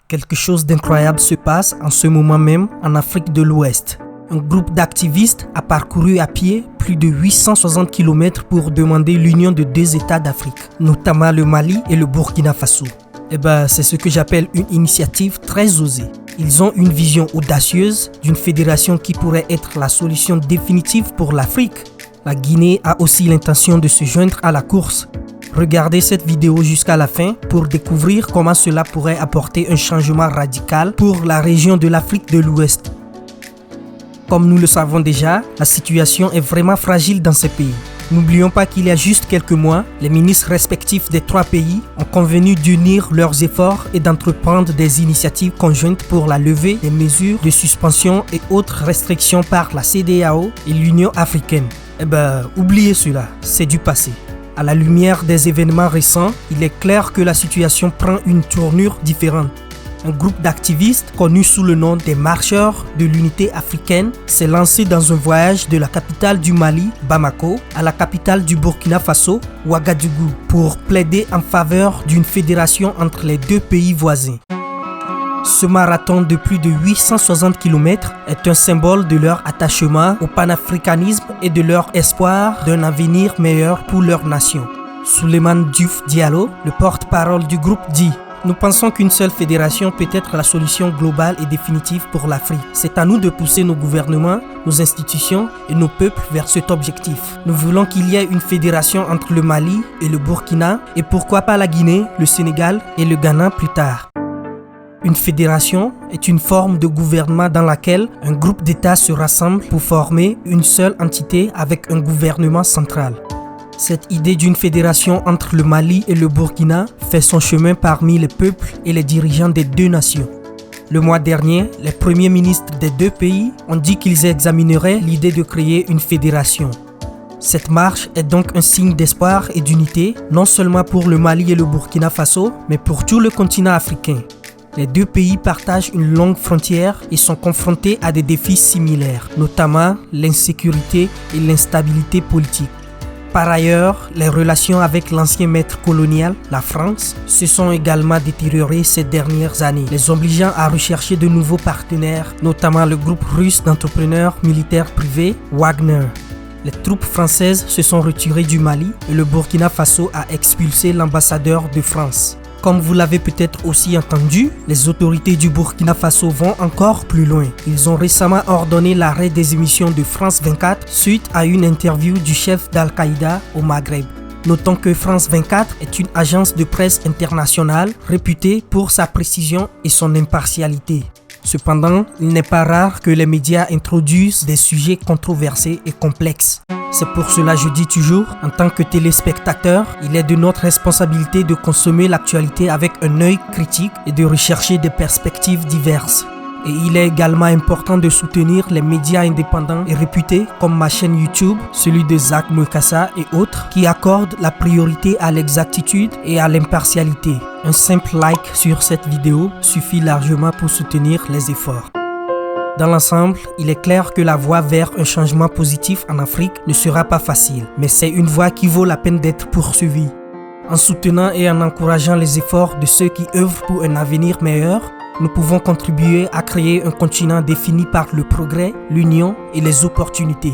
Quelque chose d'incroyable se passe en ce moment même en Afrique de l'Ouest. Un groupe d'activistes a parcouru à pied plus de 860 km pour demander l'union de deux États d'Afrique, notamment le Mali et le Burkina Faso. C'est ce que j'appelle une initiative très osée. Ils ont une vision audacieuse d'une fédération qui pourrait être la solution définitive pour l'Afrique. La Guinée a aussi l'intention de se joindre à la course. Regardez cette vidéo jusqu'à la fin pour découvrir comment cela pourrait apporter un changement radical pour la région de l'Afrique de l'Ouest. Comme nous le savons déjà, la situation est vraiment fragile dans ces pays. N'oublions pas qu'il y a juste quelques mois, les ministres respectifs des trois pays ont convenu d'unir leurs efforts et d'entreprendre des initiatives conjointes pour la levée des mesures de suspension et autres restrictions par la CEDEAO et l'Union africaine. Oubliez cela, c'est du passé. À la lumière des événements récents, il est clair que la situation prend une tournure différente. Un groupe d'activistes connu sous le nom des Marcheurs de l'Unité africaine s'est lancé dans un voyage de la capitale du Mali, Bamako, à la capitale du Burkina Faso, Ouagadougou, pour plaider en faveur d'une fédération entre les deux pays voisins. Ce marathon de plus de 860 km est un symbole de leur attachement au panafricanisme et de leur espoir d'un avenir meilleur pour leur nation. Souleymane Diouf Diallo, le porte-parole du groupe, dit: Nous pensons qu'une seule fédération peut être la solution globale et définitive pour l'Afrique. C'est à nous de pousser nos gouvernements, nos institutions et nos peuples vers cet objectif. Nous voulons qu'il y ait une fédération entre le Mali et le Burkina et pourquoi pas la Guinée, le Sénégal et le Ghana plus tard. Une fédération est une forme de gouvernement dans laquelle un groupe d'États se rassemble pour former une seule entité avec un gouvernement central. Cette idée d'une fédération entre le Mali et le Burkina fait son chemin parmi les peuples et les dirigeants des deux nations. Le mois dernier, les premiers ministres des deux pays ont dit qu'ils examineraient l'idée de créer une fédération. Cette marche est donc un signe d'espoir et d'unité, non seulement pour le Mali et le Burkina Faso, mais pour tout le continent africain. Les deux pays partagent une longue frontière et sont confrontés à des défis similaires, notamment l'insécurité et l'instabilité politique. Par ailleurs, les relations avec l'ancien maître colonial, la France, se sont également détériorées ces dernières années, les obligeant à rechercher de nouveaux partenaires, notamment le groupe russe d'entrepreneurs militaires privés, Wagner. Les troupes françaises se sont retirées du Mali et le Burkina Faso a expulsé l'ambassadeur de France. Comme vous l'avez peut-être aussi entendu, les autorités du Burkina Faso vont encore plus loin. Ils ont récemment ordonné l'arrêt des émissions de France 24 suite à une interview du chef d'Al-Qaïda au Maghreb. Notons que France 24 est une agence de presse internationale réputée pour sa précision et son impartialité. Cependant, il n'est pas rare que les médias introduisent des sujets controversés et complexes. C'est pour cela que je dis toujours, en tant que téléspectateur, il est de notre responsabilité de consommer l'actualité avec un œil critique et de rechercher des perspectives diverses. Et il est également important de soutenir les médias indépendants et réputés comme ma chaîne YouTube, celui de Zach Mekassa et autres, qui accordent la priorité à l'exactitude et à l'impartialité. Un simple like sur cette vidéo suffit largement pour soutenir les efforts. Dans l'ensemble, il est clair que la voie vers un changement positif en Afrique ne sera pas facile, mais c'est une voie qui vaut la peine d'être poursuivie. En soutenant et en encourageant les efforts de ceux qui œuvrent pour un avenir meilleur, nous pouvons contribuer à créer un continent défini par le progrès, l'union et les opportunités.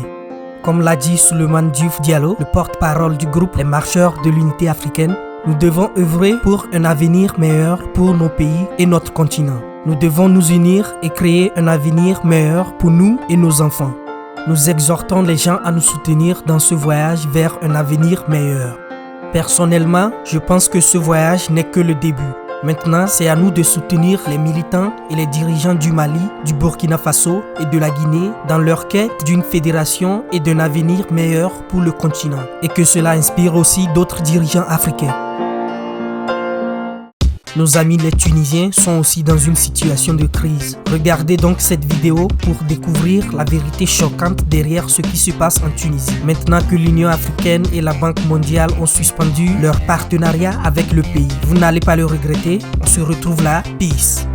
Comme l'a dit Souleymane Diouf Diallo, le porte-parole du groupe Les Marcheurs de l'Unité africaine, nous devons œuvrer pour un avenir meilleur pour nos pays et notre continent. Nous devons nous unir et créer un avenir meilleur pour nous et nos enfants. Nous exhortons les gens à nous soutenir dans ce voyage vers un avenir meilleur. Personnellement, je pense que ce voyage n'est que le début. Maintenant, c'est à nous de soutenir les militants et les dirigeants du Mali, du Burkina Faso et de la Guinée dans leur quête d'une fédération et d'un avenir meilleur pour le continent. Et que cela inspire aussi d'autres dirigeants africains. Nos amis les Tunisiens sont aussi dans une situation de crise. Regardez donc cette vidéo pour découvrir la vérité choquante derrière ce qui se passe en Tunisie. Maintenant que l'Union africaine et la Banque mondiale ont suspendu leur partenariat avec le pays. Vous n'allez pas le regretter. On se retrouve là. Peace.